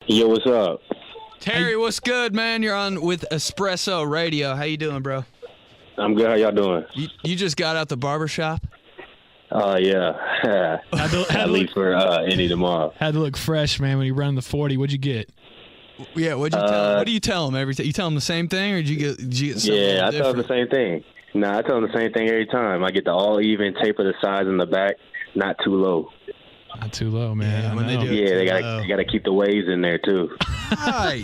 Yo, what's up? Terry, what's good, man? You're on with Espresso Radio. How you doing, bro? I'm good. How y'all doing? You just got out the barbershop? Yeah. At least for Indy tomorrow. Had to look fresh, man, when you run the 40. What'd you get? Yeah, what'd you tell? What do you tell them every time? You tell them the same thing, or did you get something Yeah, I tell them different? the same thing. I tell them the same thing every time. I get the all even, taper the sides in the back, not too low. Not too low, man. Yeah, when they do Yeah, too they gotta keep the waves in there too. Right.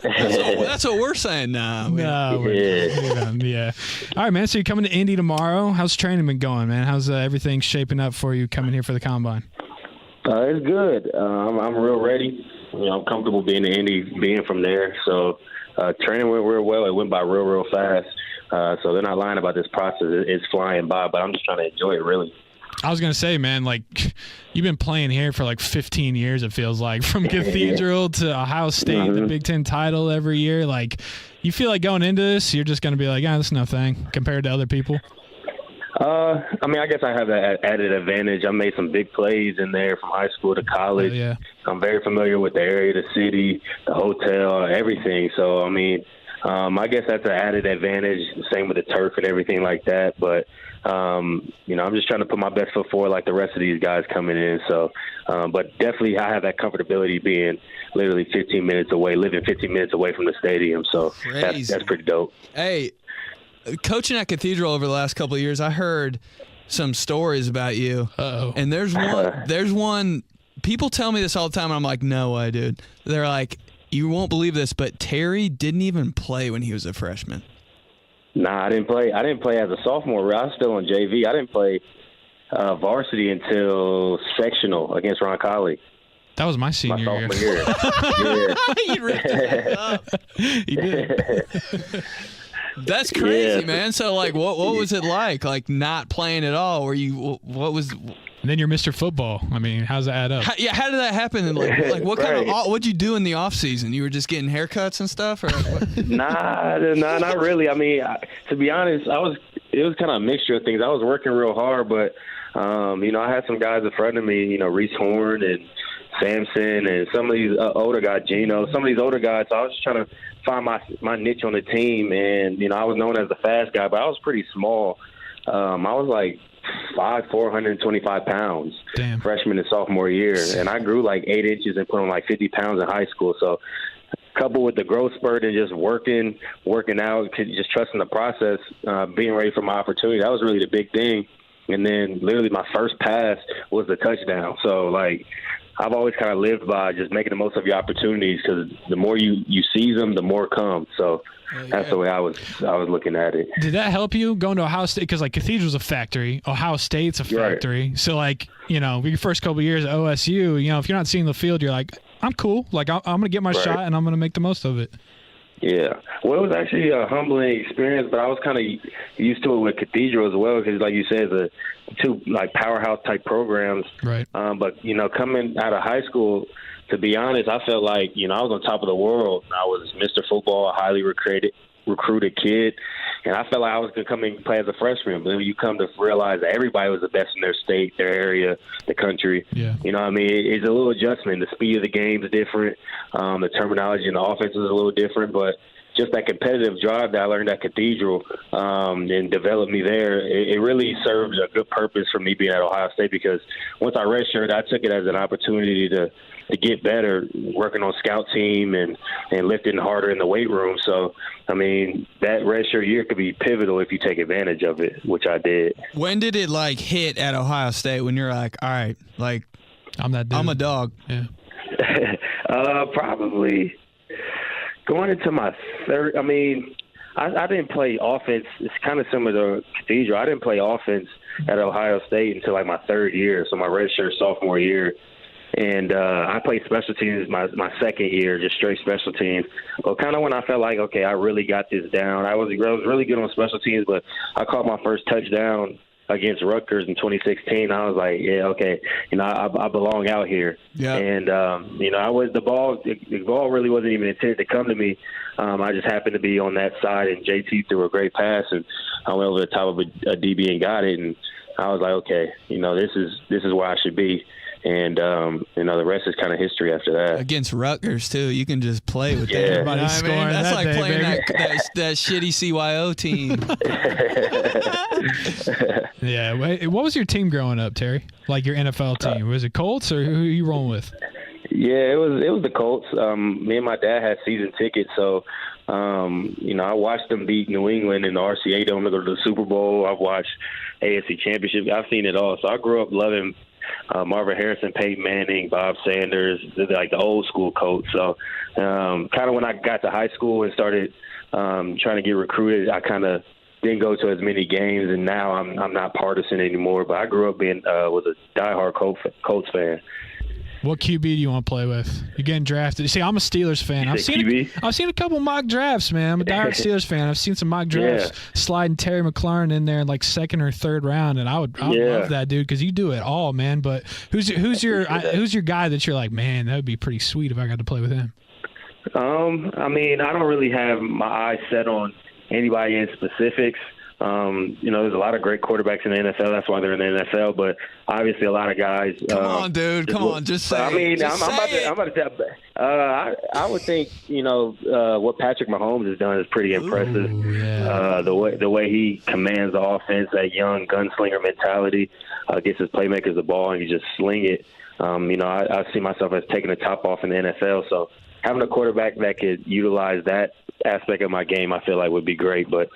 That's what we're saying now. No, Yeah. yeah. All right, man. So you're coming to Indy tomorrow. How's training been going, man? How's everything shaping up for you coming here for the combine? It's good. I'm real ready. I'm comfortable being in Indy, being from there. So training went real well. It went by real fast. So they're not lying about this process. It's flying by, but I'm just trying to enjoy it, really. I was going to say, man, like, you've been playing here for like 15 years, it feels like, from Cathedral to Ohio State, the Big Ten title every year. Like, you feel like going into this, you're just going to be like, this is no thing compared to other people? I guess I have that added advantage. I made some big plays in there from high school to college. Oh, yeah. I'm very familiar with the area, the city, the hotel, everything. So, I guess that's an added advantage. Same with the turf and everything like that. But, I'm just trying to put my best foot forward like the rest of these guys coming in. So, but definitely I have that comfortability being literally 15 minutes away, living 15 minutes away from the stadium. So that's pretty dope. Hey, coaching at Cathedral over the last couple of years, I heard some stories about you. Uh-oh. And there's one. People tell me this all the time, and I'm like, no way, dude. They're like, you won't believe this, but Terry didn't even play when he was a freshman. Nah, I didn't play. I didn't play as a sophomore. I was still on JV. I didn't play varsity until sectional against Ron Colley. That was my senior My sophomore year. Yeah. He ripped it up. He did. That's crazy, Yeah. man. So, like, what was it like not playing at all? What was? And then you're Mr. Football. I mean, how's that add up? How did that happen? And like what kind of what'd you do in the off season? You were just getting haircuts and stuff, or what? Nah, not really. To be honest, it was kind of a mixture of things. I was working real hard, but I had some guys in front of me, Reese Horn and Samson and some of these older guys, Gino, some of these older guys. So I was just trying to find my niche on the team, and I was known as the fast guy, but I was pretty small. I was like 5'4", 125 pounds. Damn. Freshman and sophomore year, and I grew like 8 inches and put on like 50 pounds in high school. So coupled with the growth spurt and just working out, just trusting the process, being ready for my opportunity, that was really the big thing. And then literally my first pass was the touchdown. So like I've always kind of lived by just making the most of your opportunities, because the more you seize them, the more come. So that's the way I was looking at it. Did that help you going to Ohio State? Because like Cathedral's a factory, Ohio State's a factory. Right. So like your first couple of years at OSU, if you're not seeing the field, you're like, I'm cool. Like I'm gonna get my shot and I'm gonna make the most of it. Yeah. Well, it was actually a humbling experience, but I was kind of used to it with Cathedral as well, because, like you said, the two like powerhouse type programs. Right. But coming out of high school, to be honest, I felt like I was on top of the world. I was Mr. Football, a highly recruited kid, and I felt like I was going to come and play as a freshman. But then you come to realize that everybody was the best in their state, their area, the country. Yeah. It's a little adjustment. The speed of the game is different. The terminology in the offense is a little different, but just that competitive drive that I learned at Cathedral and developed me there, it really served a good purpose for me being at Ohio State, because once I redshirted, I took it as an opportunity to get better, working on scout team and lifting harder in the weight room. So, that redshirt year could be pivotal if you take advantage of it, which I did. When did it hit at Ohio State when you're like, all right, like I'm that dude. I'm a dog? Yeah. Probably going into my third. I didn't play offense. It's kind of similar to Cathedral. I didn't play offense at Ohio State until like my third year, so my redshirt sophomore year. And I played special teams my second year, just straight special teams. But kind of when I felt like, okay, I really got this down. I was really good on special teams, but I caught my first touchdown against Rutgers in 2016. I was like, yeah, okay, I belong out here. Yeah. And the ball really wasn't even intended to come to me. I just happened to be on that side, and JT threw a great pass, and I went over the top of a DB and got it. And I was like, okay, this is where I should be. And the rest is kind of history after that. Against Rutgers too, you can just play with that. Everybody You know scoring what I mean? That's that like day, playing baby. that shitty CYO team. Yeah. What was your team growing up, Terry? Like your NFL team? Was it Colts or who are you rolling with? Yeah, it was the Colts. Me and my dad had season tickets, so I watched them beat New England in the RCA Dome to go to the Super Bowl. I've watched AFC Championship. I've seen it all. So I grew up loving Marvin Harrison, Peyton Manning, Bob Sanders, like the old school Colts. So kind of when I got to high school and started trying to get recruited, I kind of didn't go to as many games, and now I'm not partisan anymore. But I grew up being was a diehard Colts fan. What QB do you want to play with? You're getting drafted. See, I'm a Steelers fan. I've seen a couple mock drafts, man. I'm a diehard Steelers fan. I've seen some mock drafts sliding Terry McLaurin in there in like second or third round, and I would love that, dude, because you do it all, man. But who's your guy that you're like, man, that would be pretty sweet if I got to play with him? I mean, I don't really have my eyes set on anybody in specifics. There's a lot of great quarterbacks in the NFL. That's why they're in the NFL. But obviously, a lot of guys. Come on, dude. Come on. Just say. I mean, I'm about to tell. I would think what Patrick Mahomes has done is pretty impressive. Ooh, yeah. The way he commands the offense, that young gunslinger mentality, gets his playmakers the ball and he just sling it. I see myself as taking the top off in the NFL. So having a quarterback that could utilize that aspect of my game, I feel like would be great, but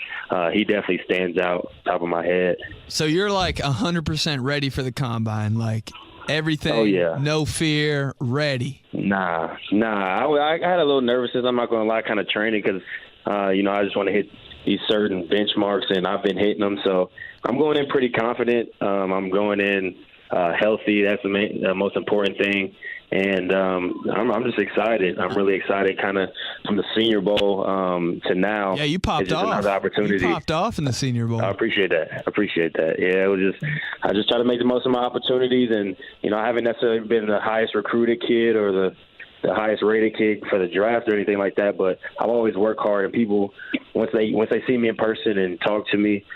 he definitely stands out top of my head. So you're like 100% ready for the combine, like everything, oh, yeah. No fear, ready. Nah. I had a little nervousness, I'm not going to lie, kind of training because, I just want to hit these certain benchmarks, and I've been hitting them, so I'm going in pretty confident. I'm going in healthy. That's the most important thing. And I'm just excited. I'm really excited, kind of from the Senior Bowl to now. Yeah, you popped off. Another opportunity. You popped off in the Senior Bowl. I appreciate that. Yeah, it was I just try to make the most of my opportunities, and I haven't necessarily been the highest recruited kid or the highest rated kid for the draft or anything like that. But I've always worked hard, and people once they see me in person and talk to me,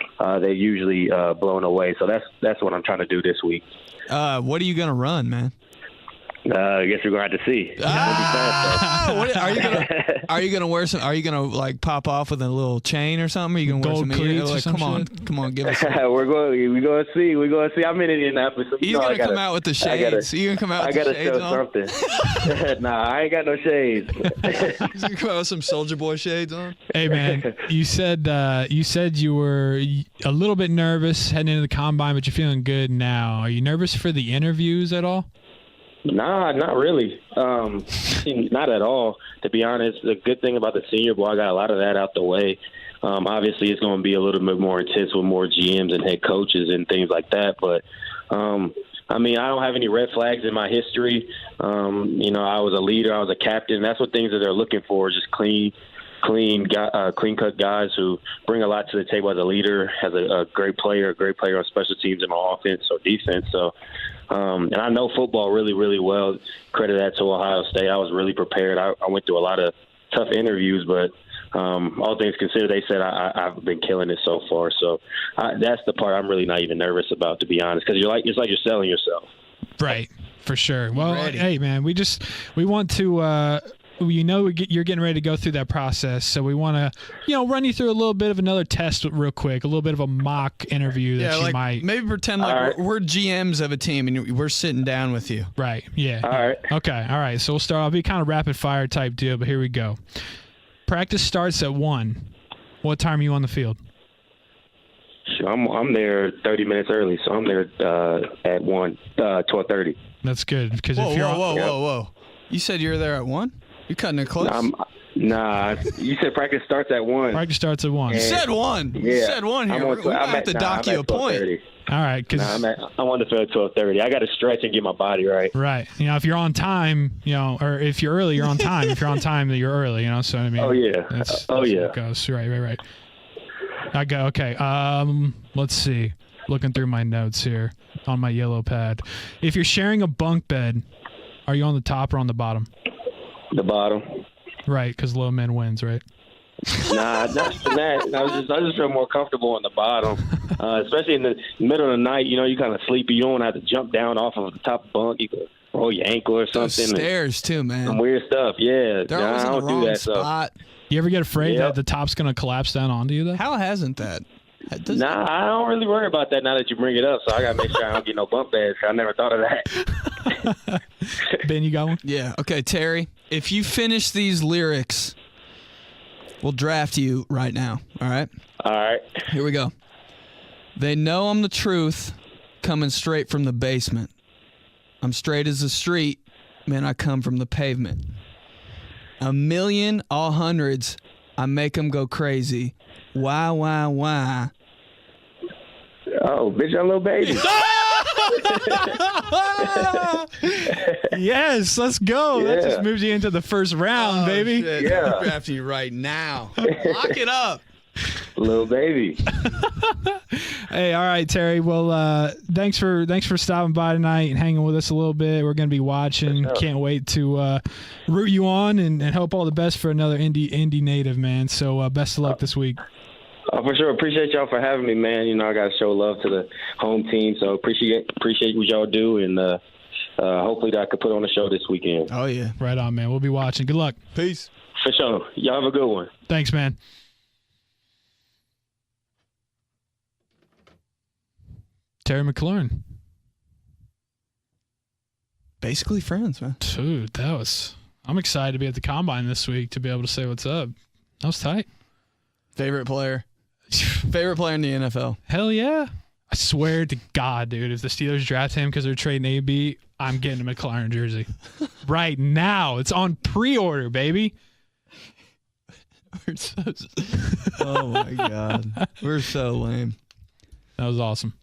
they usually blown away. So that's what I'm trying to do this week. What are you gonna run, man? I guess we're gonna have to see. Are you gonna wear some? Are you gonna like pop off with a little chain or something? Are you gonna wear some? Like, come on, give us. We're gonna see. I'm in Indianapolis. So He's gonna come out with the shades. You gonna come out with the shades on? I gotta show something. Nah, I ain't got no shades. He's gonna come out with some Soldier Boy shades on. Hey man, you said you were a little bit nervous heading into the combine, but you're feeling good now. Are you nervous for the interviews at all? Nah, not really. Not at all, to be honest. The good thing about the Senior Bowl, I got a lot of that out the way. Obviously, it's going to be a little bit more intense with more GMs and head coaches and things like that. But, I don't have any red flags in my history. I was a leader. I was a captain. That's what things that they're looking for, just clean-cut guys who bring a lot to the table as a leader, as a great player on special teams and on offense or defense. So, and I know football really, really well. Credit that to Ohio State. I was really prepared. I went through a lot of tough interviews, but all things considered, they said I've been killing it so far. So that's the part I'm really not even nervous about, to be honest, because it's like you're selling yourself. Right, for sure. Well, hey, man, we want to you're getting ready to go through that process, so we want to, run you through a little bit of another test real quick, a little bit of a mock interview that you might maybe pretend like we're GMs of a team and we're sitting down with you. Right. Yeah. All right. Okay. All right. So we'll start. I'll be kind of rapid fire type deal, but here we go. Practice starts at 1. What time are you on the field? Sure, I'm there 30 minutes early, so I'm there at 12:30. That's good because whoa. You said you were there at 1? You cutting it close? Nah, you said practice starts at 1. Practice starts at 1. You said 1. Yeah. You said 1 here. We might have to dock you a point. All right. I'm on the field at 12:30. I got to stretch and get my body right. Right. If you're on time, or if you're early, you're on time. If you're on time, then you're early. So I mean. Oh yeah. That's how it goes. Right. I go. Okay. Let's see. Looking through my notes here on my yellow pad. If you're sharing a bunk bed, are you on the top or on the bottom? The bottom. Right, because low man wins, right? Nah, not that. I just feel more comfortable on the bottom, especially in the middle of the night. You know, you kind of sleepy. You don't want to have to jump down off of the top bunk. You can roll your ankle or something. Those stairs too, man. Some weird stuff. Yeah, They're always I in the don't do wrong that spot. You ever get afraid that the top's going to collapse down onto you, though? How hasn't that? Nah, I don't really worry about that now that you bring it up. So I got to make sure I don't get no bump beds. I never thought of that. Ben, you got one? Yeah. Okay, Terry, if you finish these lyrics, we'll draft you right now. All right? All right. Here we go. They know I'm the truth, coming straight from the basement. I'm straight as the street, man, I come from the pavement. A million, all hundreds, I make them go crazy. Why? Oh, bitch, I'm a little baby. Yes, let's go. Yeah. That just moves you into the first round, baby. Shit. Yeah. I'm drafting you right now. Lock it up. Little baby. Hey, all right, Terry. Well, thanks for stopping by tonight and hanging with us a little bit. We're going to be watching. Sure. Can't wait to root you on and hope all the best for another Indy native, man. So best of luck this week. For sure. Appreciate y'all for having me, man. You know, I got to show love to the home team, so appreciate what y'all do, and hopefully I could put on a show this weekend. Oh, yeah. Right on, man. We'll be watching. Good luck. Peace. For sure. Y'all have a good one. Thanks, man. Terry McLaurin. Basically friends, man. Dude, I'm excited to be at the Combine this week to be able to say what's up. That was tight. Favorite player. Favorite player in the NFL. Hell yeah. I swear to God, dude, if the Steelers draft him because they're trading AB, I'm getting a McLaurin jersey. Right now. It's on pre-order, baby. Oh, my God. We're so lame. That was awesome.